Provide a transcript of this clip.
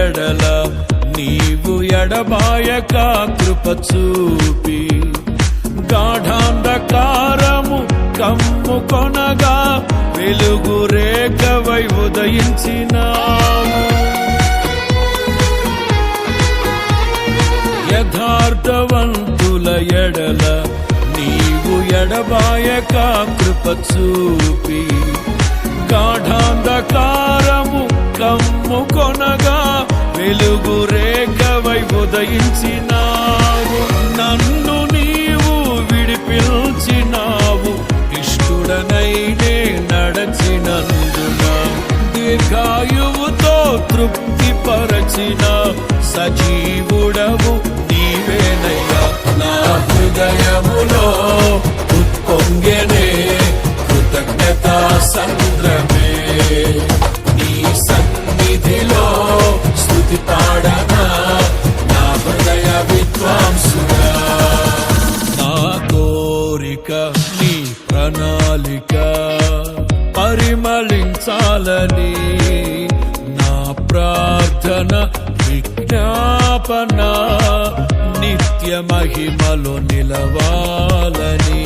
ఎడల నీవు ఎడబాయక కృప చూపి గాఢాంధకారము కమ్ముకొనగా వెలుగు రేఖవై ఉదయించినావు. యథార్థవంతుల ఎడల నీవు ఎడబాయక కృప చూపి గాఢాంధకారము కమ్ముకొనగా వెలుగు రేఖవై ఉదయించినావు. నన్ను నీవు విడిపించినావు, ఇష్టుడనైనే నడచినందున దీర్ఘాయువుతో తృప్తిపరచిన సజీవుడవు నీవేనయ్యా. నా హృదయములో ఉప్పొంగెనే కృతజ్ఞతా సంద్రమే, నీ సన్నిధిలో స్తుతి పాడనా నా హృదయ విద్వాంసుడా. నా కోరిక నీ ప్రణాళిక పరిమళించాలని, నా ప్రార్థన విజ్ఞాపన నిత్య మహిమలో నిలవాలని.